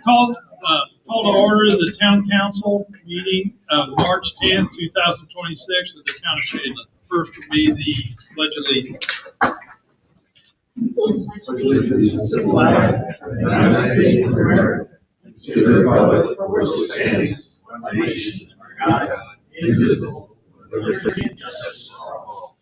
Call to order the town council meeting of March 10th, 2026 of the town of Shadeland. First will be the pledge of allegiance. Allegiance to the flag of the United States of America, to the republic for which it stands, one nation under God, indivisible, with liberty and justice for all.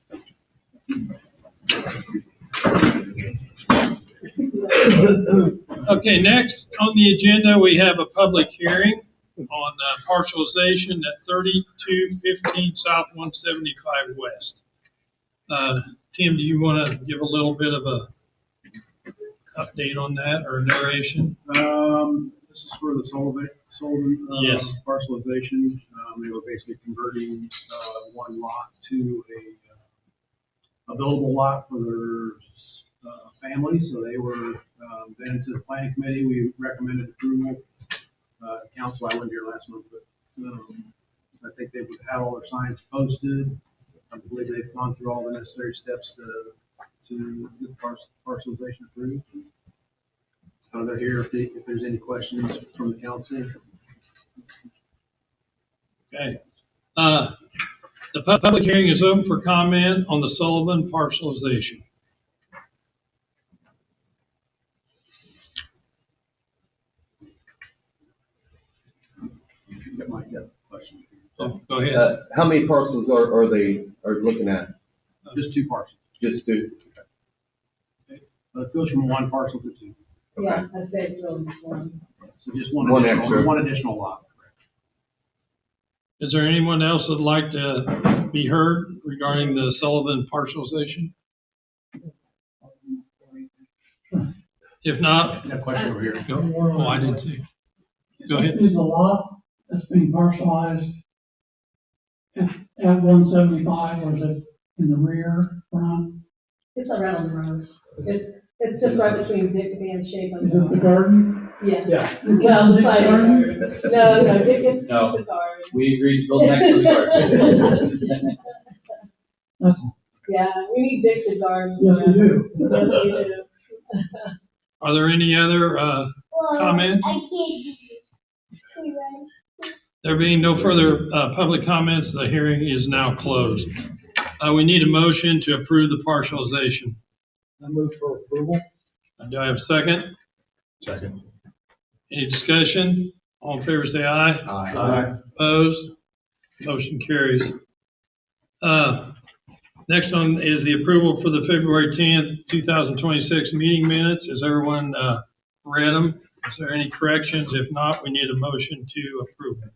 Okay, next on the agenda we have a public hearing on parcelization at 3215 South 175 West. Tim, do you want to give a little bit of a update on that or narration? This is for the Sullivan Yes. parcelization. They were basically converting one lot to a buildable lot for their family. So they were then to the planning committee. We recommended approval. Council, I wasn't here last month, but I think they've had all their signs posted. I believe they've gone through all the necessary steps to get the parcelization approved. They're here if there's any questions from the council. Okay. The public hearing is open for comment on the Sullivan parcelization. Question. Oh, go ahead. How many parcels are they looking at? Just two parcels. Just two. It goes from one parcel to two. Okay. Yeah, I'd say it's really just one. So just One extra. one additional lot. Is there anyone else that'd like to be heard regarding the Sullivan parcelization? If not, Got a question over here. go. Oh, I didn't see. Go ahead. Is the lot that's being parcelized at 175, or is it in the rear, front? It's right on the road. It's just right between Dickens and Shadeland. Is it the garden? Yes. Yeah. Well, the side Garden? garden. No, Dickens is No. the garden. We agreed to build next to the garden. That's, Yeah, we need Dick's to garden. yes, we do. Yes, we do. Are there any other comments? There being no further public comments, the hearing is now closed. We need a motion to approve the parcelization. I move for approval. Do I have a second? Second. Any discussion? All in favor say aye. Aye. Opposed? Motion carries. Next one is the approval for the February 10th, 2026 meeting minutes. Has everyone read them? Is there any corrections? If not, we need a motion to approve them.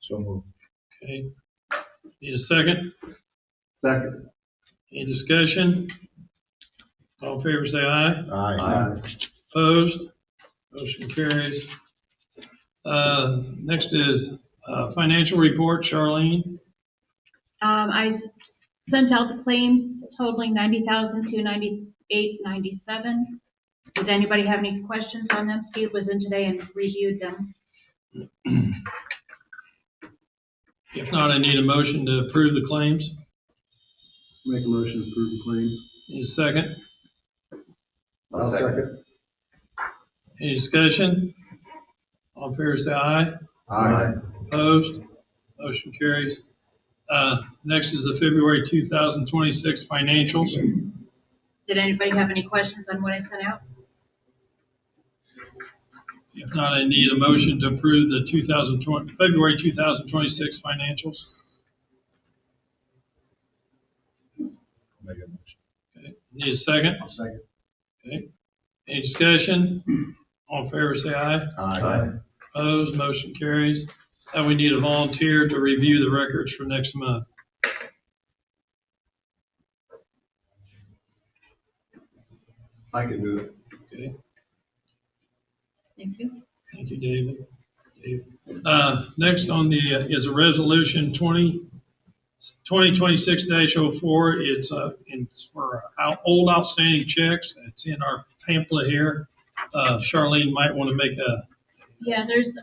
So moved. Okay. Need a second? Second. Any discussion? All in favor say aye. Aye. Opposed? Motion carries. Next is financial report, Charlene. I sent out the claims totaling $90,298.97. Did anybody have any questions on them? Steve was in today and reviewed them. If not, I need a motion to approve the claims. Make a motion to approve the claims. Need a second? I'll second. Any discussion? All in favor say aye. Aye. Opposed? Motion carries. Next is the February 2026 financials. Did anybody have any questions on what I sent out? If not, I need a motion to approve the February 2026 financials. Make a motion. Okay. Need a second? I'll second. Okay. Any discussion? All in favor say aye. Aye. Opposed? Motion carries. And we need a volunteer to review the records for next month. I can do it. Okay. Thank you. Thank you, David. Next on the is a resolution 2026-04. It's for old outstanding checks. It's in our pamphlet here. Charlene might want to make a. Yeah, there's,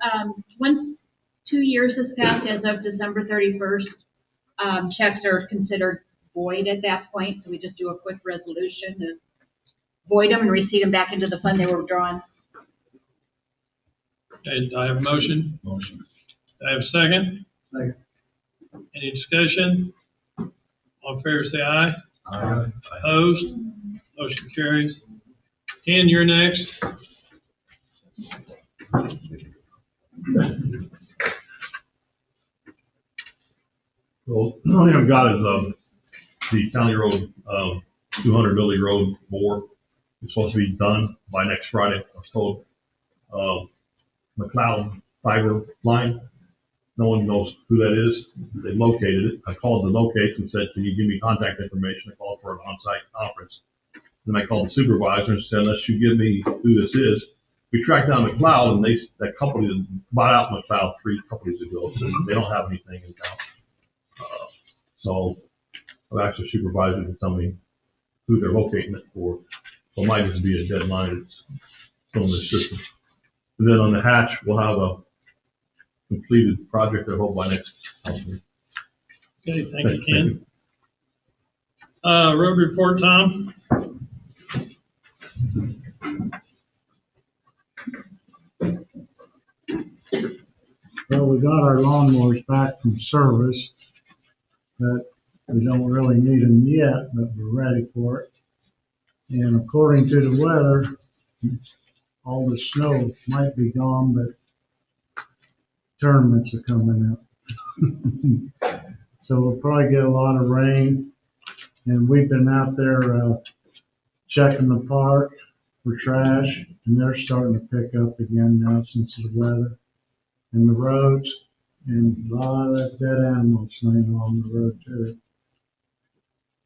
once 2 years has passed as of December 31st. Checks are considered void at that point, so we just do a quick resolution to void them and receipt them back into the fund they were drawn. Okay, do I have a motion? Motion. Do I have a second? Second. Any discussion? All in favor, say aye. Aye. Opposed? Motion carries. Ken, you're next. Well, the only thing I've got is, the county road, 200 Billy Road bore. It's supposed to be done by next Friday, I was told. McLeod fiber line, no one knows who that is. They located it. I called the locates and said, can you give me contact information? I called for an on-site conference. Then I called the supervisor and said, unless you give me who this is. We tracked down McLeod, and that company that bought out McLeod 3 companies ago, so they don't have anything in town. So I've asked the supervisor to tell me who they're locating it for. So it might just be a dead line. It's still in the system. And then on the hatch, we'll have a completed project, I hope, by next council meeting. Okay, thank you, Ken. Road report, Tom? Well, we got our lawnmowers back from service, but we don't really need them yet, but we're ready for it. And according to the weather, all the snow might be gone, but tournaments are coming up. So we'll probably get a lot of rain. And we've been out there, checking the park for trash, and they're starting to pick up again now since the weather. And the roads, and a lot of that dead animals laying along the road too.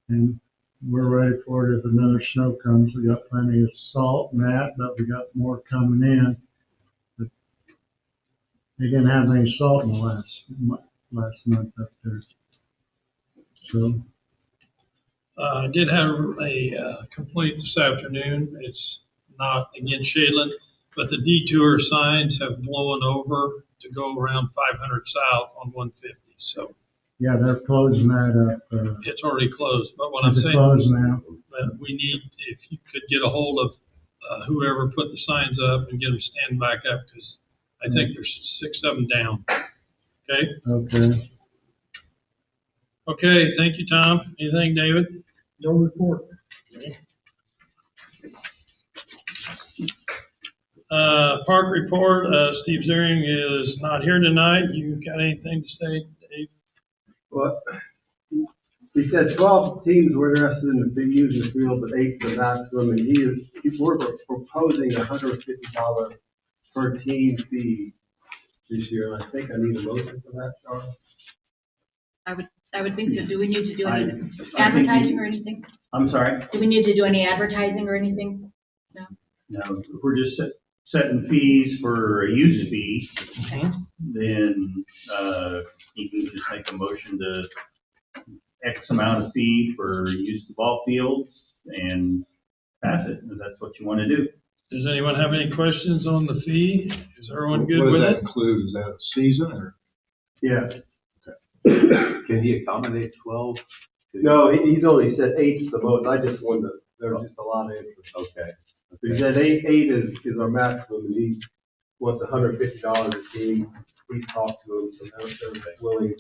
And we're ready for it if another snow comes. We got plenty of salt and that, but we got more coming in. But they didn't have any salt in the last month up there. So. I did have a complaint this afternoon. It's not against Shadeland, but the detour signs have blown over to go around 500 south on 150. So Yeah, they're closing that up. it's already closed. But what I'm It's saying, closed now. that we need, if you could get a hold of whoever put the signs up and get them standing back up, because I think there's 6 of them down. Okay. Okay. Okay. Thank you, Tom. Anything, David? No report. Park report, Steve Ziering is not here tonight. You got anything to say, Dave? Well, he said 12 teams were interested in the using the field, but 8's the maximum, and we're proposing $150 per team fee this year. And I think I need a motion for that, Charles. I would think so. Do we need to do any I advertising or anything? I'm sorry? Do we need to do any advertising or anything? No, if we're just setting fees for a use fee, then, you can just make a motion to X amount of fee for use of the ball fields and pass it, if that's what you want to do. Does anyone have any questions on the fee? Is everyone good What with does that it? include? Is that a season or? Yeah. Can he accommodate 12? No, he's only said 8's the most. I just wanted to, there's just a lot of interest. Okay. He said eight is our maximum, and he wants $150 a team. He's talked to him, so they're willing.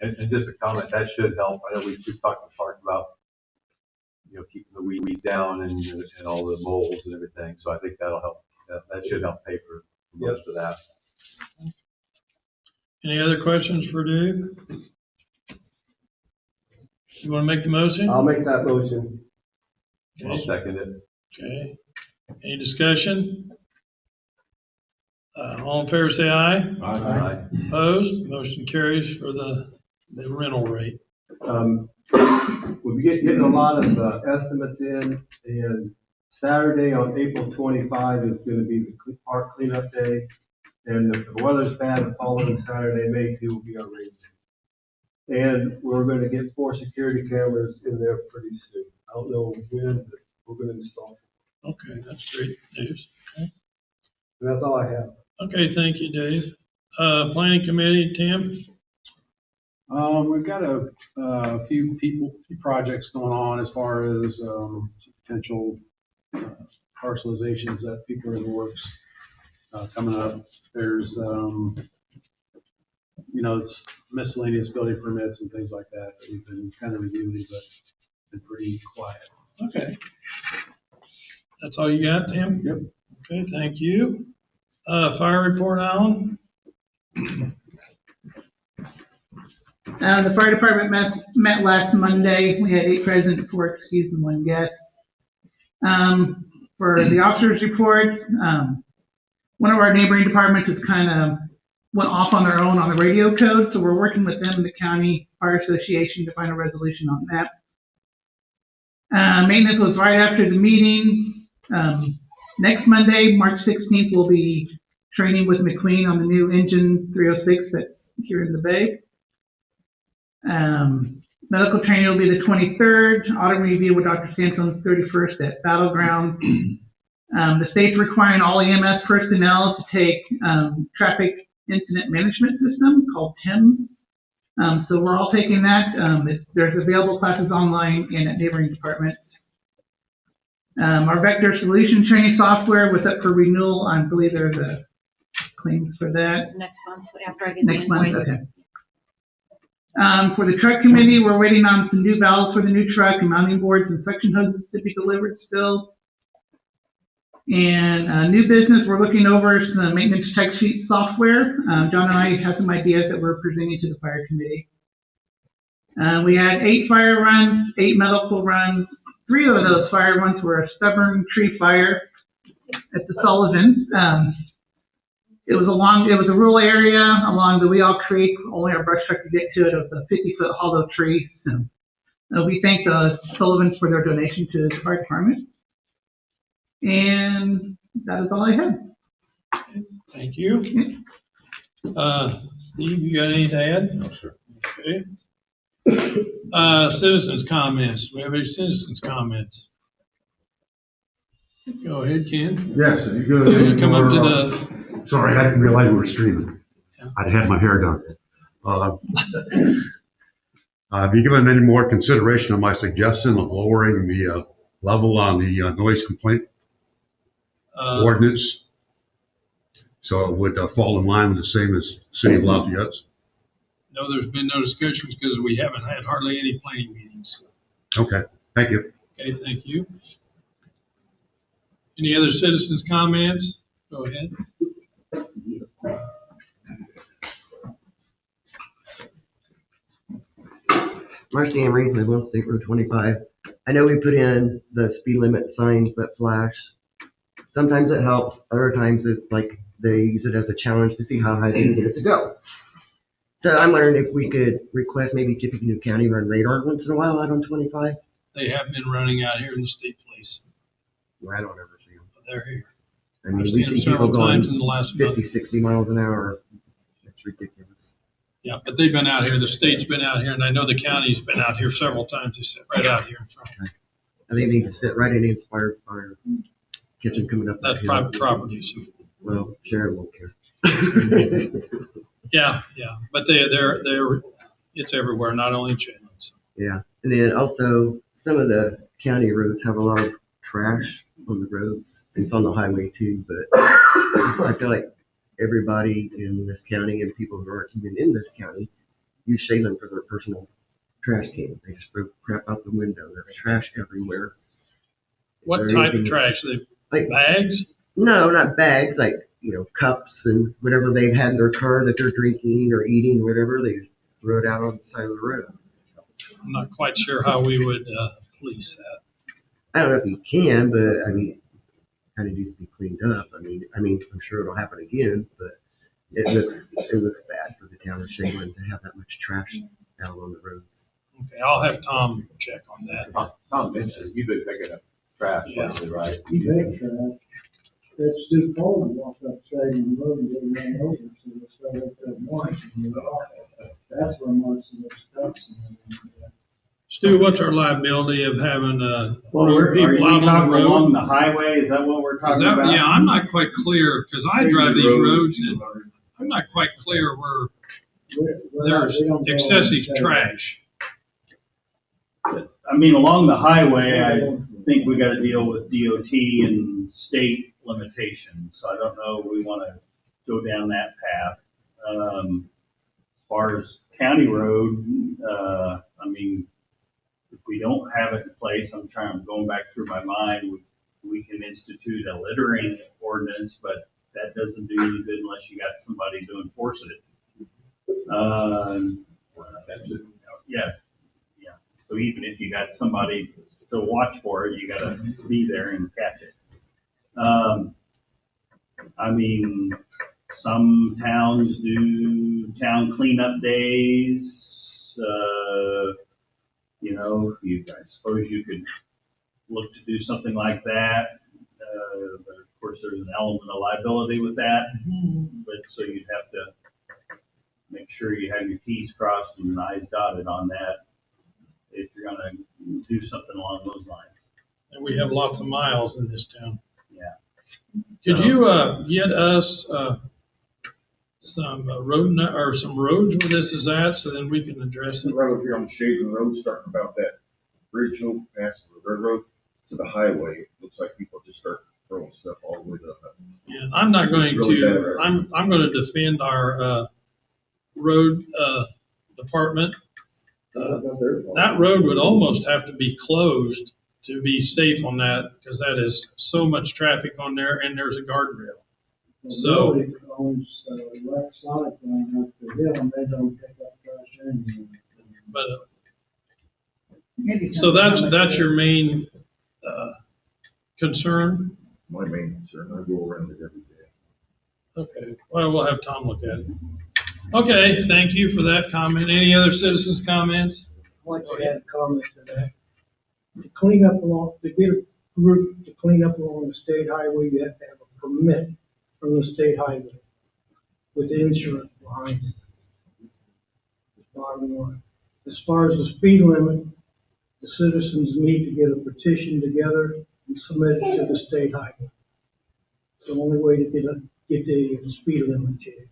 And just a comment, that should help. I know we've talked in the park about, keeping the weeds down and all the moles and everything. So I think that'll help. That should help pay for most of that. Any other questions for Dave? You want to make the motion? I'll make that motion. I'll second it. Okay. Any discussion? All in favor, say aye. Aye. Opposed? Motion carries for the rental rate. We'll be getting a lot of estimates in, and Saturday on April 25 is going to be the park cleanup day. And if the weather's bad, the following Saturday, May 2, will be our rain day. And we're going to get 4 security cameras in there pretty soon. I don't know when, but we're going to install. Okay, that's great news. Okay. And that's all I have. Okay, thank you, Dave. Planning committee, Tim? We've got a few projects going on as far as, potential parcelizations that people are in the works, coming up. There's, it's miscellaneous building permits and things like that that we've been kind of reviewing, but been pretty quiet. Okay. That's all you got, Tim? Yep. Okay, thank you. Fire report, Alan? The fire department met last Monday. We had 8 present, 4 excused, and 1 guest. For the officers' reports, one of our neighboring departments has kind of went off on their own on the radio code, so we're working with them and the county fire association to find a resolution on that. Maintenance was right after the meeting. Next Monday, March 16th, we'll be training with McQueen on the new engine 306 that's here in the bay. Medical training will be the 23rd. Audit review with Dr. Sanson's 31st at Battleground. The state's requiring all EMS personnel to take traffic incident management system called TIMS. So we're all taking that. There's available classes online and at neighboring departments. Our Vector Solution training software was up for renewal. I believe there's a claims for that. Next month, after I get the Next month, invoice. okay. For the truck committee, we're waiting on some new valves for the new truck and mounting boards and suction hoses to be delivered still. And new business, we're looking over some maintenance check sheet software. John and I have some ideas that we're presenting to the fire committee. We had 8 fire runs, 8 medical runs. 3 of those fire runs were a stubborn tree fire at the Sullivans. It was a rural area along the Weal Creek. Only our brush truck could get to it. It was a 50-foot hollow tree. So we thank the Sullivans for their donation to the fire department. And that is all I had. Thank you. Steve, you got anything to add? No, sir. Okay. Citizens' comments. Do we have any citizens' comments? Go ahead, Ken. Yes, if you go. Come up to the, Sorry, I didn't realize we were streaming. I'd had my hair done. Have you given any more consideration of my suggestion of lowering the level on the noise complaint ordinance? So it would fall in line with the same as City of Lafayette's? no, there's been no discussions because we haven't had hardly any planning meetings. Okay, thank you. Okay, thank you. Any other citizens' comments? Go ahead. Marcy Emery, live on State Road 25. I know we put in the speed limit signs that flash. Sometimes it helps. Other times it's like they use it as a challenge to see how high they can get it to go. So I'm wondering if we could request maybe Tippecanoe County run radar once in a while out on 25. They have been running out here in the state police. Well, I don't ever see them. They're here. I mean, I've we seen them see people several going times in the last 50, month. 60 miles an hour. It's ridiculous. Yeah, but they've been out here. The state's been out here, and I know the county's been out here several times. They sit right out here in front. I think they need to sit right in the Inspired Fire kitchen coming up. That's that hill. private properties. Well, Sharon won't care. Yeah, but it's everywhere, not only in Chandler. Yeah, and then also some of the county roads have a lot of trash on the roads. It's on the highway too, but it's just, I feel like everybody in this county and people who aren't even in this county use Shaylin for their personal trash can. They just throw crap out the window. There's trash everywhere. What type of trash? Like bags? No, not bags. Like, cups and whatever they've had in their car that they're drinking or eating, whatever. They just throw it out on the side of the road. I'm not quite sure how we would police that. I don't know if you can, but I mean, kind of needs to be cleaned up. I mean, I'm sure it'll happen again, but it looks bad for the town of Shaylin to have that much trash out on the roads. Okay, I'll have Tom check on that. Tom mentioned you've been picking up trash, lately, right? Big trash. It's too cold to walk up Shaylin Road and get ran over, so it's got up that once. That's where most of the stuff's in. Stu, what's our liability of having Well, are people you out on talking the road? along the highway? Is that what we're talking about? Yeah, I'm not quite clear because I drive these roads and not quite clear where We there's don't go excessive and say- trash. I mean, along the highway, I think we gotta deal with DOT and state limitations, so I don't know if we wanna go down that path. As far as county road, I mean, if we don't have it in place, I'm going back through my mind, we can institute a littering ordinance, but that doesn't do any good unless you got somebody to enforce it. Yeah. So even if you got somebody to watch for it, you gotta be there and catch it. I mean, some towns do town cleanup days. I suppose you could look to do something like that. But of course, there's an element of liability with that. But so you'd have to make sure you have your T's crossed and I's dotted on that if you're gonna do something along those lines. And we have lots of miles in this town. Yeah. Could you, get us, some some roads where this is at, so then we can address The it? road here on Shaven Road, starting about that bridge over past the railroad to the highway, looks like people just start throwing stuff all the way to. And I'm not going It's really bad to, right I'm gonna defend our, road, department. That road would almost have to be closed to be safe on that, because that is so much traffic on there, and there's a guardrail. So- Nobody owns, left side going up the hill, and they don't pick up trash anymore. But, so that's your main, concern? My main concern, I go around it every day. Okay, well, we'll have Tom look at it. Okay, thank you for that comment. Any other citizens' comments? I'd like to add a comment to that. To clean up to get a group to clean up along the state highway, you have to have a permit from the state highway with insurance behind it. Bottom line. As far as the speed limit, the citizens need to get a petition together and submit it to the state highway. It's the only way to get the speed limit changed.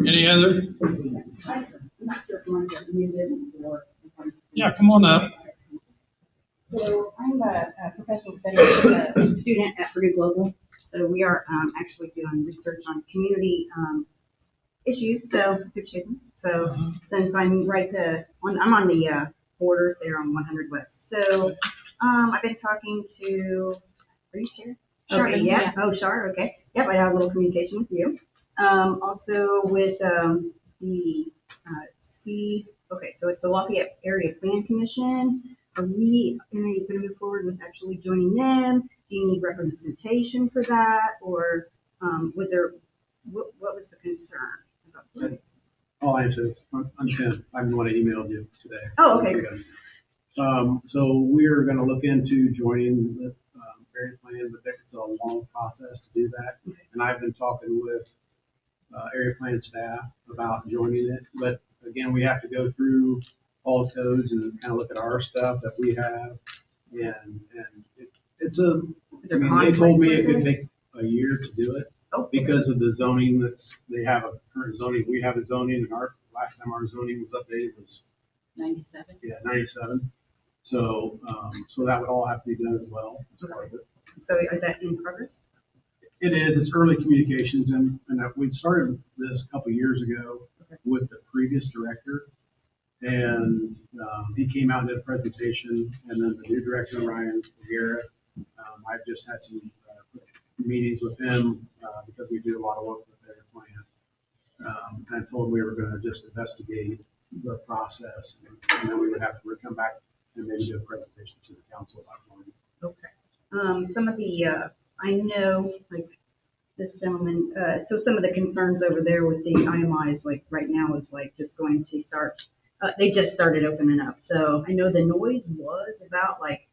Any other? I'm not sure if you want to get new business or. Yeah, come on up. So I'm a professional studies student at Purdue Global. So we are actually doing research on community issues. So good chicken. So since I'm I'm on the border there on 100 West. So I've been talking to. Are you Shar? Okay, Shar, yeah. Oh, Shar. Okay. Yep. I have a little communication with you. Also with okay, so it's the Lafayette Area Plan Commission. Are we going to move forward with actually joining them? Do you need representation for that? Or was there, what was the concern about that? I'll answer this. I'm Tim. I'm the one that emailed you today. Oh, okay. So we're gonna look into joining the area plan, but it's a long process to do that. And I've been talking with area plan staff about joining it, but again, we have to go through all the codes and kind of look at our stuff that we have. And they told me it could take a year to do it because of the zoning they have a current zoning. We have a zoning, and last time our zoning was updated was 97. Yeah, 97. So that would all have to be done as well. So is that in progress? It is. It's early communications, and we started this a couple of years ago with the previous director, and he came out and did a presentation, and then the new director, Ryan Garrett, I've just had some meetings with him because we do a lot of work with their plan. And I told him we were going to just investigate the process, and then we would have to come back and maybe do a presentation to the council about it. Okay. Some of the, I know, like this gentleman, so some of the concerns over there with the IMIs, like right now is like just going to start, they just started opening up. So I know the noise was about like,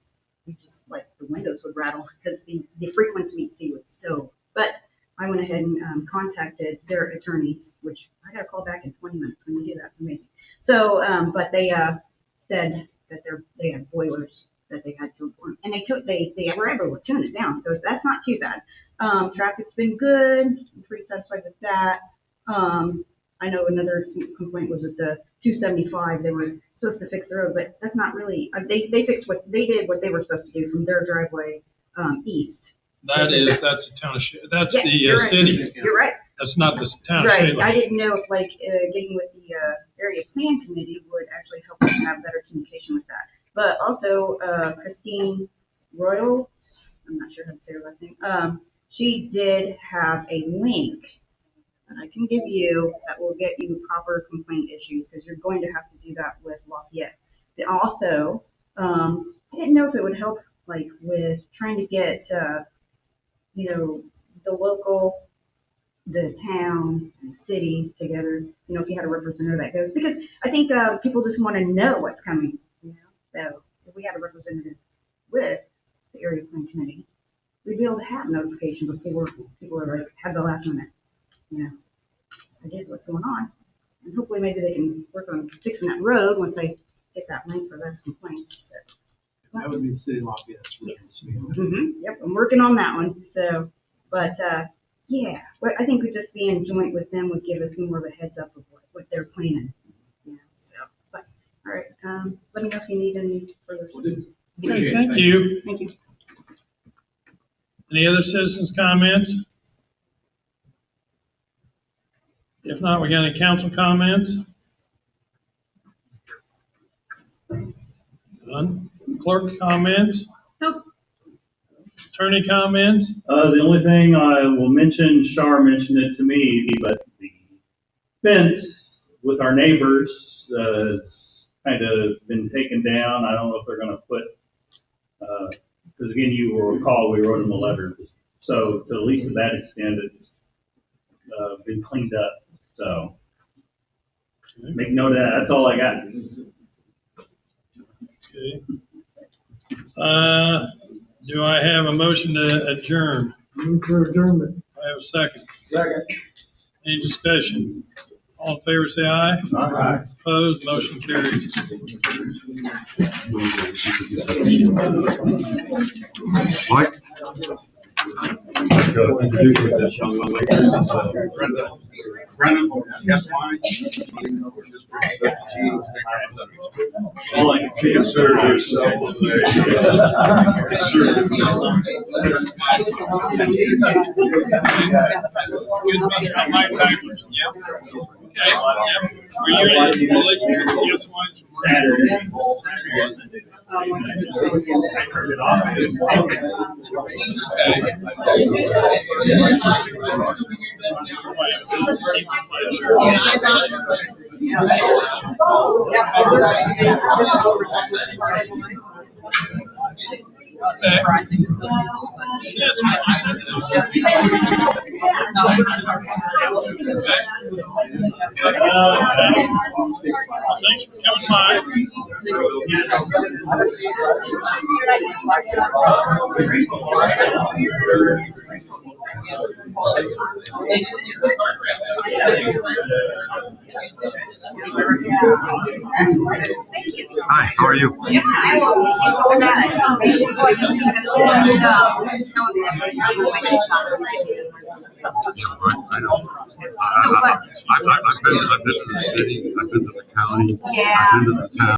just like the windows would rattle because the frequency was so, but I went ahead and contacted their attorneys, which I got a call back in 20 minutes when you do that. It's amazing. So, but they said that they have boilers that they had to inform. And they were able to tune it down, so that's not too bad. Traffic's been good, I'm pretty satisfied with that. I know another complaint was at the 275, they were supposed to fix the road, but that's not really, they fixed they did what they were supposed to do from their driveway, east. That's the township, that's Yeah, the you're right. city. You're right. That's not the town of Right, Shaler. I didn't know if getting with the, area plan committee would actually help us have better communication with that. But also, Christine Royal, I'm not sure how to say her last name, she did have a link that I can give you that will get you proper complaint issues, because you're going to have to do that with Lafayette. And also, I didn't know if it would help, with trying to get, the local, the town, and the city together, if you had a representative that goes, because I think, people just want to know what's coming, so if we had a representative with the area plan committee, we'd be able to have notification before people are have the last minute, I guess what's going on. And hopefully maybe they can work on fixing that road once I get that link for those complaints. So. That would be the city of Lafayette. Yes. Yep, I'm working on that one. So, but yeah, I think we just being joint with them would give us more of a heads up of what they're planning. So, but all right, let me know if you need any further. Okay, thank you. Thank you. Any other citizens' comments? If not, we got any council comments? None. Clerk comments? Nope. Attorney comments? The only thing I will mention, Shar mentioned it to me, but the fence with our neighbors has kind of been taken down. I don't know if they're going to put, because again, you will recall we wrote them a letter. So to at least to that extent, it's been cleaned up. So make note of that. That's all I got. Okay. Do I have a motion to adjourn? Move for adjournment. I have a second. Second. Any discussion? All in favor, say aye. Aye. Opposed, motion carries. Mike? Go introduce this young lady. This is Brenda. Brenda, yes, mine. She considers herself a conservative. Mike Backers, yep. Okay, yep. Are you ready to listen to the yes ones? Saturday. Yes, thanks for coming by. Hi, how are you? I know. I've been to the city, I've been to the county, I've been to the town.